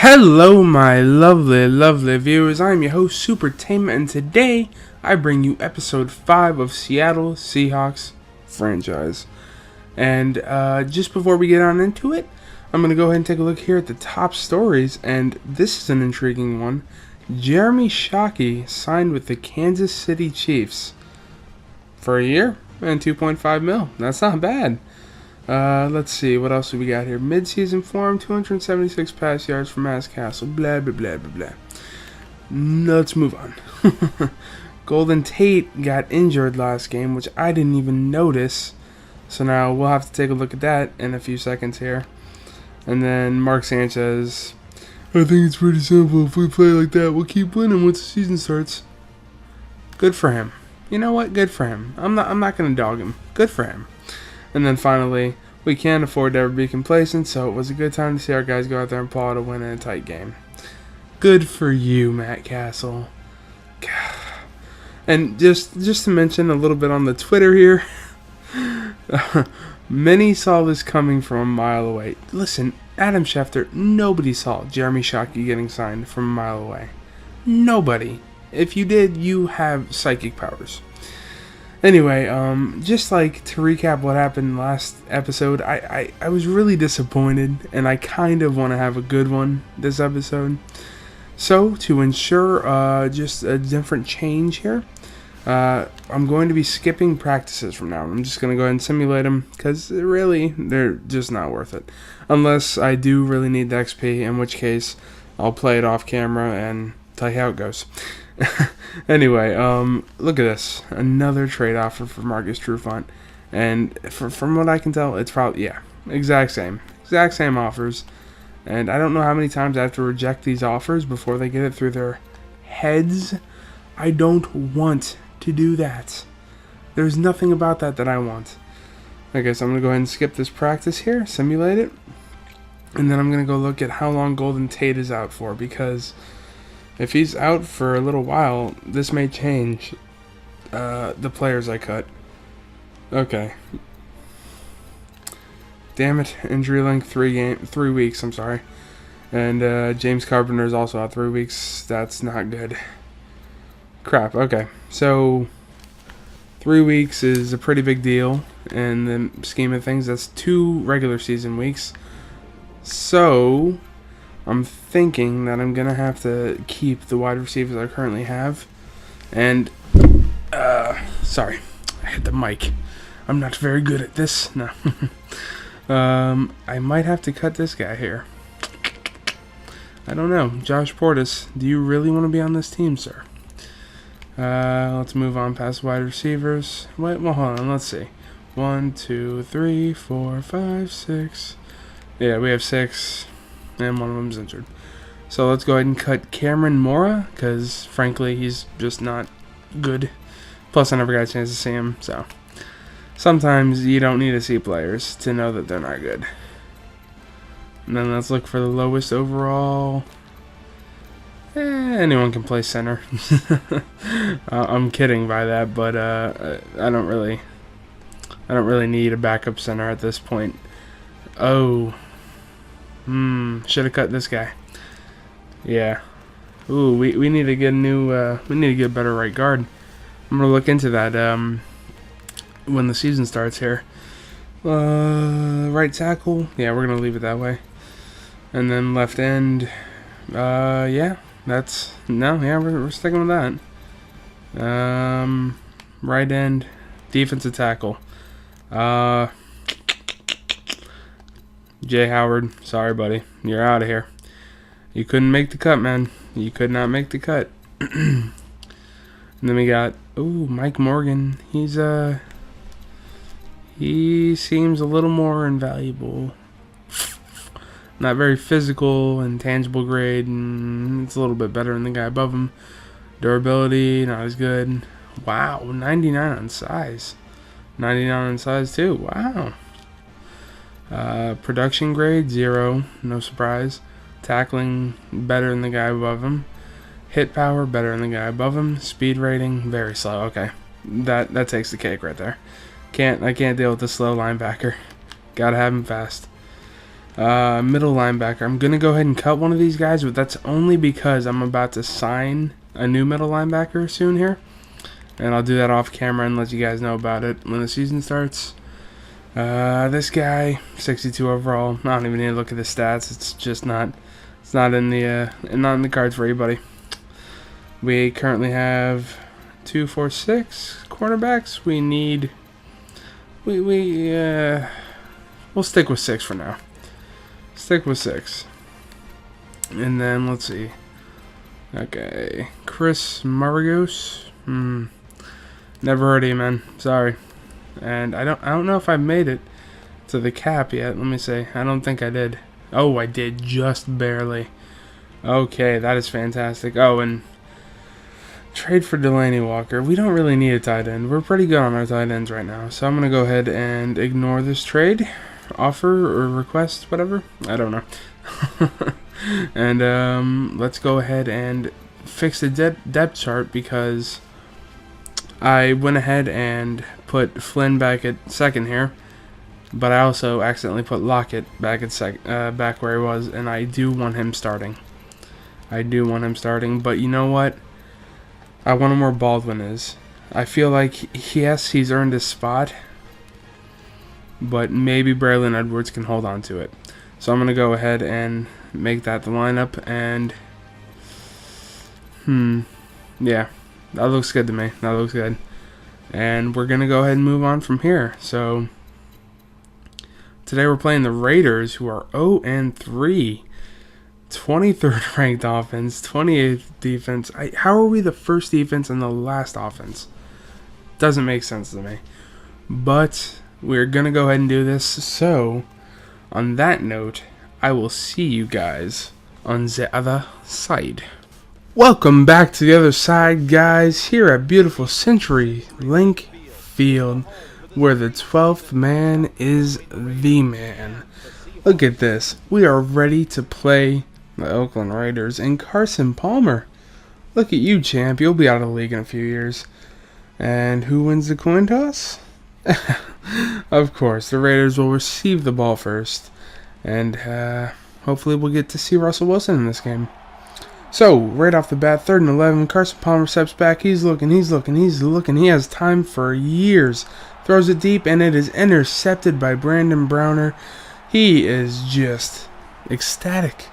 Hello, my lovely viewers. I'm your host, Supertainment, and today I bring you episode 5 of Seattle Seahawks Franchise. And just before we get on into it, I'm going to go ahead and take a look here at the top stories, and this is an intriguing one. Jeremy Shockey signed with the Kansas City Chiefs for a year and $2.5 million. That's not bad. Let's see, what else do we got here? Mid-season form, 276 pass yards for Mass Castle, blah, blah, blah, blah, blah. Let's move on. Golden Tate got injured last game, which I didn't even notice. So now we'll have to take a look at that in a few seconds here. And then Mark Sanchez, I think it's pretty simple. If we play like that, we'll keep winning once the season starts. Good for him. You know what? Good for him. I'm not going to dog him. Good for him. And then finally, we can't afford to ever be complacent, so it was a good time to see our guys go out there and pull out a win in a tight game. Good for you, Matt Castle. And just to mention a little bit on the Twitter here, many saw this coming from a mile away. Listen, Adam Schefter, nobody saw Jeremy Shockey getting signed from a mile away. Nobody. If you did, you have psychic powers. Anyway, just like to recap what happened last episode, I was really disappointed, and I kind of want to have a good one this episode. So, to ensure just a different change here, I'm going to be skipping practices from now on. I'm just going to go ahead and simulate them, because really, they're just not worth it. Unless I do really need the XP, in which case, I'll play it off camera and tell you how it goes. Anyway, look at this. Another trade offer for Marcus Trufant. And from what I can tell, it's probably, yeah, exact same offers. And I don't know how many times I have to reject these offers before they get it through their heads. I don't want to do that. There's nothing about that I want. Okay, so I'm going to go ahead and skip this practice here, simulate it. And then I'm going to go look at how long Golden Tate is out for, because if he's out for a little while, this may change the players I cut. Okay. Damn it. Injury length 3 weeks, I'm sorry. And James Carpenter is also out 3 weeks. That's not good. Crap, okay. So 3 weeks is a pretty big deal in the scheme of things. That's 2 regular season weeks. So I'm thinking that I'm going to have to keep the wide receivers I currently have. And, sorry, I hit the mic. I'm not very good at this. No. I might have to cut this guy here. I don't know. Josh Portis, do you really want to be on this team, sir? Let's move on past wide receivers. Wait, well, hold on. Let's see. 1, 2, 3, 4, 5, 6. Yeah, we have 6. And one of them's injured. So let's go ahead and cut Cameron Mora, because frankly, he's just not good. Plus, I never got a chance to see him, so sometimes you don't need to see players to know that they're not good. And then let's look for the lowest overall. Anyone can play center. I'm kidding by that, but I don't really need a backup center at this point. Oh. Should have cut this guy. Yeah. Ooh, we need to get a new, we need to get a better right guard. I'm going to look into that, when the season starts here. Right tackle. Yeah, we're going to leave it that way. And then left end. Yeah, we're sticking with that. Right end. Defensive tackle. Jay Howard, sorry, buddy. You're out of here. You couldn't make the cut, man. You could not make the cut. And then we got, Mike Morgan. He seems a little more invaluable. Not very physical and tangible grade, and it's a little bit better than the guy above him. Durability, not as good. Wow, 99 on size. 99 on size, too. Wow. Production grade 0, no surprise. Tackling better than the guy above him. Hit power better than the guy above him. Speed rating very slow. Okay, that takes the cake right there. I can't deal with the slow linebacker. Gotta have him fast. Middle linebacker. I'm going to go ahead and cut one of these guys, but that's only because I'm about to sign a new middle linebacker soon here. And I'll do that off camera and let you guys know about it when the season starts. This guy, 62 overall. I don't even need to look at the stats. It's just not. It's not in the cards for anybody. We currently have 2, 4, 6 cornerbacks. We need. We'll stick with 6 for now. Stick with 6. And then let's see. Okay, Chris Margos. Never heard of you, man. Sorry. And I don't know if I made it to the cap yet. Let me see. I don't think I did. Oh, I did, just barely. Okay, that is fantastic. Oh, and trade for Delaney Walker. We don't really need a tight end. We're pretty good on our tight ends right now. So I'm going to go ahead and ignore this trade. Offer or request, whatever. I don't know. And let's go ahead and fix the depth chart because I went ahead and put Flynn back at second here, but I also accidentally put Lockett back at back where he was, and I do want him starting. But you know what? I want him where Baldwin is. I feel like yes, he's earned his spot, but maybe Braylon Edwards can hold on to it. So I'm gonna go ahead and make that the lineup, and yeah. That looks good to me. That looks good. And we're going to go ahead and move on from here. So, today we're playing the Raiders, who are 0-3. 23rd ranked offense, 28th defense. How are we the first defense and the last offense? Doesn't make sense to me. But, we're going to go ahead and do this. So, on that note, I will see you guys on the other side. Welcome back to the other side, guys, here at beautiful CenturyLink Field, where the 12th man is the man. Look at this. We are ready to play the Oakland Raiders and Carson Palmer. Look at you, champ. You'll be out of the league in a few years. And who wins the coin toss? Of course, the Raiders will receive the ball first. And hopefully we'll get to see Russell Wilson in this game. So, right off the bat, 3rd and 11, Carson Palmer steps back, he's looking, he has time for years, throws it deep, and it is intercepted by Brandon Browner. He is just ecstatic.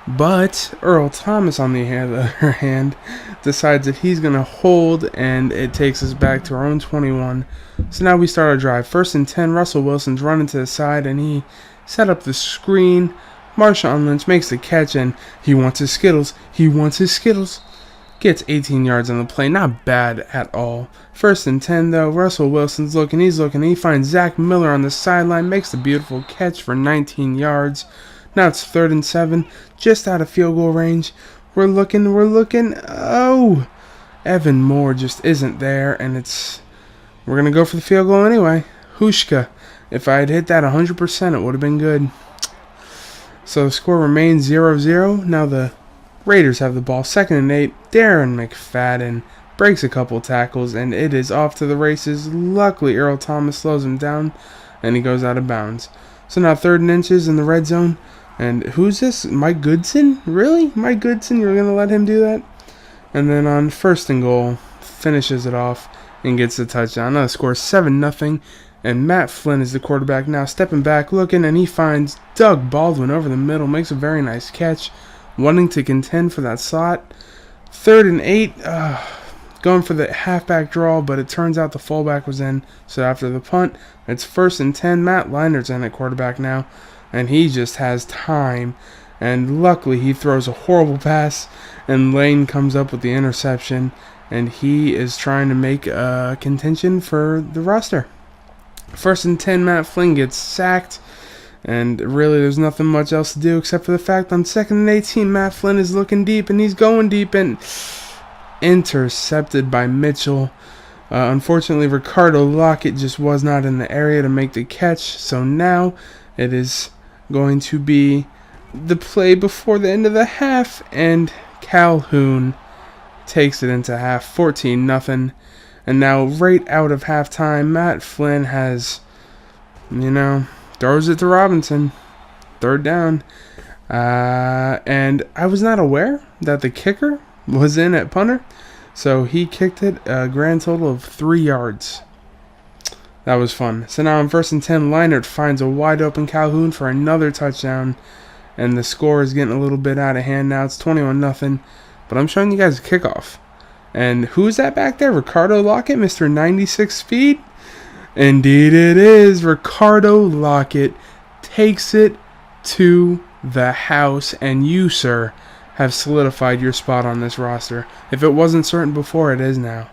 But Earl Thomas, on the other hand, decides that he's going to hold, and it takes us back to our own 21. So now we start our drive. 1st and 10, Russell Wilson's running to the side, and he set up the screen. Marshawn Lynch makes the catch, and he wants his Skittles. Gets 18 yards on the play. Not bad at all. 1st and 10, though. Russell Wilson's looking. He finds Zach Miller on the sideline. Makes the beautiful catch for 19 yards. Now it's 3rd and 7. Just out of field goal range. We're looking. Oh! Evan Moore just isn't there, and we're going to go for the field goal anyway. Hushka. If I had hit that 100%, it would have been good. So the score remains 0-0. Now the Raiders have the ball. 2nd and 8. Darren McFadden breaks a couple tackles, and it is off to the races. Luckily, Earl Thomas slows him down, and he goes out of bounds. So now 3rd and inches in the red zone. And who's this? Mike Goodson? Really? Mike Goodson? You're going to let him do that? And then on 1st and goal, finishes it off and gets the touchdown. Now the score is 7-0. And Matt Flynn is the quarterback now, stepping back, looking, and he finds Doug Baldwin over the middle, makes a very nice catch, wanting to contend for that slot. 3rd and 8, going for the halfback draw, but it turns out the fullback was in. So after the punt, it's 1st and 10. Matt Leinert's in at quarterback now, and he just has time. And luckily, he throws a horrible pass, and Lane comes up with the interception, and he is trying to make a contention for the roster. 1st and 10, Matt Flynn gets sacked, and really there's nothing much else to do except for the fact on 2nd and 18, Matt Flynn is looking deep, and he's going deep, and intercepted by Mitchell. Unfortunately, Ricardo Lockett just was not in the area to make the catch, so now it is going to be the play before the end of the half, and Calhoun takes it into half, 14-0. And now, right out of halftime, Matt Flynn has, throws it to Robinson. third down. And I was not aware that the kicker was in at punter. So he kicked it a grand total of 3 yards. That was fun. So now on 1st and 10, Leinart finds a wide open Calhoun for another touchdown. And the score is getting a little bit out of hand now. It's 21-0. But I'm showing you guys a kickoff. And who's that back there? Ricardo Lockett, Mr. 96 speed? Indeed it is. Ricardo Lockett takes it to the house. And you, sir, have solidified your spot on this roster. If it wasn't certain before, it is now.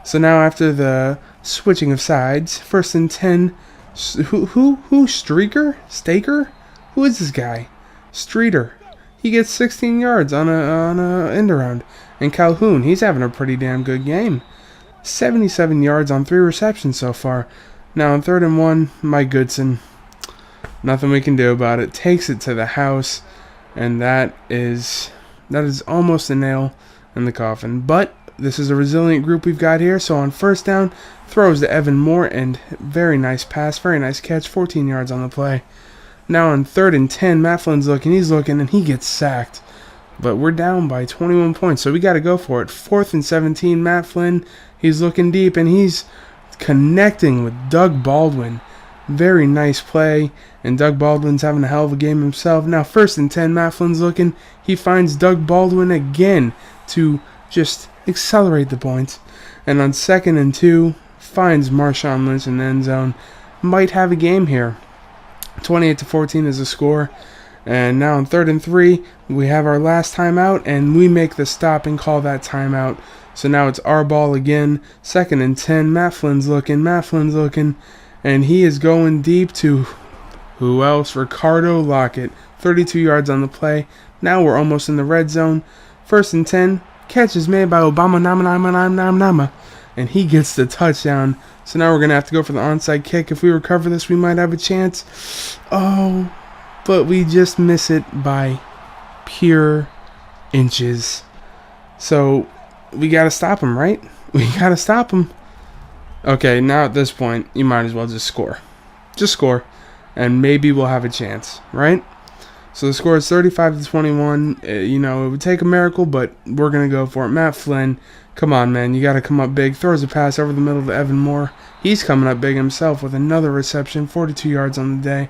So now after the switching of sides, 1st and 10. Who? Streaker? Staker? Who is this guy? Streeter. He gets 16 yards on a end around. And Calhoun, he's having a pretty damn good game. 77 yards on 3 receptions so far. Now on 3rd and 1, Mike Goodson. Nothing we can do about it. Takes it to the house. And that is almost a nail in the coffin. But this is a resilient group we've got here. So on 1st down, throws to Evan Moore. And very nice pass. Very nice catch. 14 yards on the play. Now on 3rd and 10, Matt Flynn's looking. He's looking. And he gets sacked. But we're down by 21 points. So we got to go for it. 4th and 17, Matt Flynn. He's looking deep. And he's connecting with Doug Baldwin. Very nice play. And Doug Baldwin's having a hell of a game himself. Now 1st and 10, Matt Flynn's looking. He finds Doug Baldwin again to just accelerate the points. And on 2nd and 2, finds Marshawn Lynch in the end zone. Might have a game here. 28-14 is the score. And now on 3rd and 3, we have our last timeout, and we make the stop and call that timeout. So now it's our ball again. 2nd and 10, Matt Flynn's looking, and he is going deep to who else? Ricardo Lockett. 32 yards on the play. Now we're almost in the red zone. 1st and 10, catch is made by Obama Nama, and he gets the touchdown. So now we're going to have to go for the onside kick. If we recover this, we might have a chance. Oh, but we just miss it by pure inches. So we got to stop him, right? We got to stop him. Okay, now at this point, you might as well just score. Just score, and maybe we'll have a chance, right? So the score is 35-21. It would take a miracle, but we're going to go for it. Matt Flynn, come on, man. You got to come up big. Throws a pass over the middle to Evan Moore. He's coming up big himself with another reception, 42 yards on the day.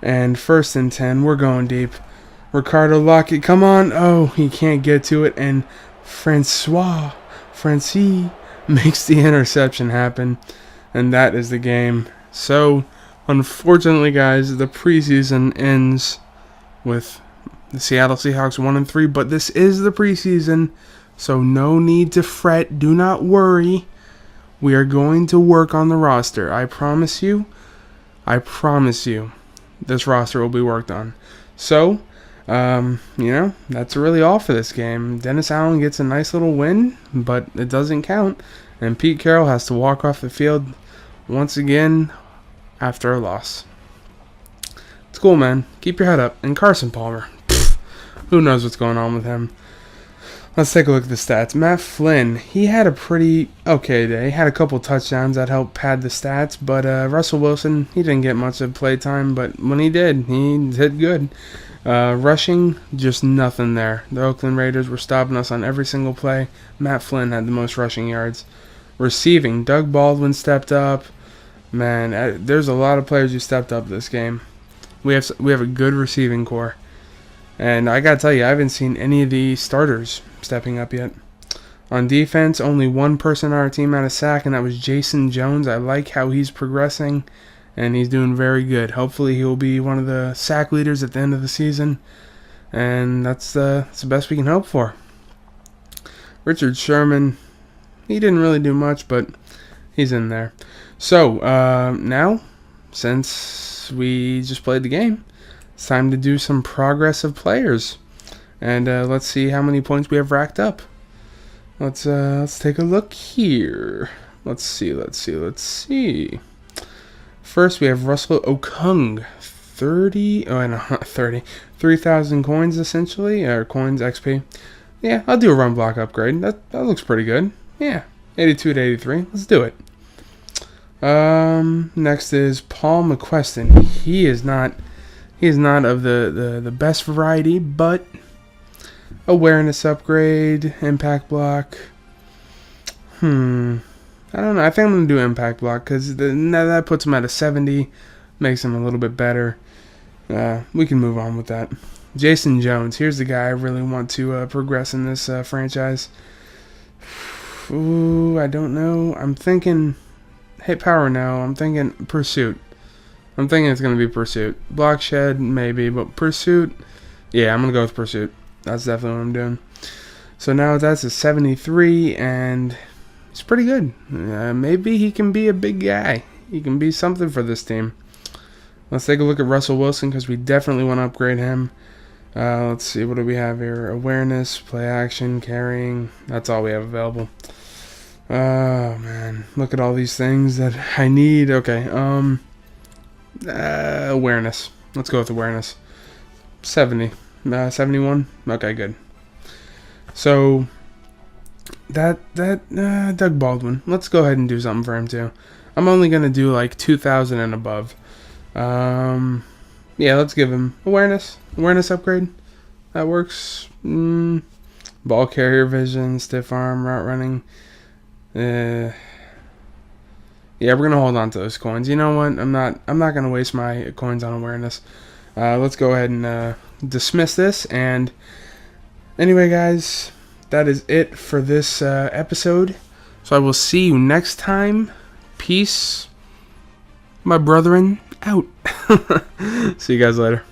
And 1st and 10, we're going deep. Ricardo Lockett, come on. Oh, he can't get to it. And Francis makes the interception happen. And that is the game. So, unfortunately, guys, the preseason ends with the Seattle Seahawks 1-3. But this is the preseason, so no need to fret. Do not worry. We are going to work on the roster. I promise you. This roster will be worked on. So, that's really all for this game. Dennis Allen gets a nice little win, but it doesn't count. And Pete Carroll has to walk off the field once again after a loss. It's cool, man. Keep your head up. And Carson Palmer, who knows what's going on with him. Let's take a look at the stats. Matt Flynn, he had a pretty okay day. He had a couple touchdowns that helped pad the stats, but Russell Wilson, he didn't get much of play time, but when he did good. Rushing, just nothing there. The Oakland Raiders were stopping us on every single play. Matt Flynn had the most rushing yards. Receiving, Doug Baldwin stepped up. Man, there's a lot of players who stepped up this game. We have a good receiving core. And I got to tell you, I haven't seen any of the starters stepping up yet. On defense, only one person on our team had a sack, and that was Jason Jones. I like how he's progressing, and he's doing very good. Hopefully he'll be one of the sack leaders at the end of the season, and that's the best we can hope for. Richard Sherman, he didn't really do much, but he's in there. So, now, since we just played the game, it's time to do some progress of players. And let's see how many points we have racked up. Let's take a look here. Let's see. First, we have Russell Okung. 3,000 coins, essentially. Or coins, XP. Yeah, I'll do a run block upgrade. That looks pretty good. Yeah, 82 to 83. Let's do it. Next is Paul McQuestion. He He's not of the best variety, but awareness upgrade, impact block. I don't know. I think I'm going to do impact block because that puts him at a 70. Makes him a little bit better. We can move on with that. Jason Jones. Here's the guy I really want to progress in this franchise. Ooh, I don't know. I'm thinking hit power now. I'm thinking pursuit. I'm thinking it's going to be pursuit. Block shed, maybe, but pursuit. Yeah, I'm going to go with pursuit. That's definitely what I'm doing. So now that's a 73, and he's pretty good. Maybe he can be a big guy. He can be something for this team. Let's take a look at Russell Wilson because we definitely want to upgrade him. Let's see, what do we have here? Awareness, play action, carrying. That's all we have available. Oh, man. Look at all these things that I need. Okay, awareness. Let's go with awareness. 70. 71? Okay, good. So, Doug Baldwin. Let's go ahead and do something for him, too. I'm only going to do, like, 2,000 and above. Yeah, let's give him awareness. Awareness upgrade. That works. Ball carrier vision, stiff arm, route running. Yeah, we're gonna hold on to those coins. You know what? I'm not gonna waste my coins on awareness. Let's go ahead and dismiss this. And anyway, guys, that is it for this episode. So I will see you next time. Peace, my brethren. Out. See you guys later.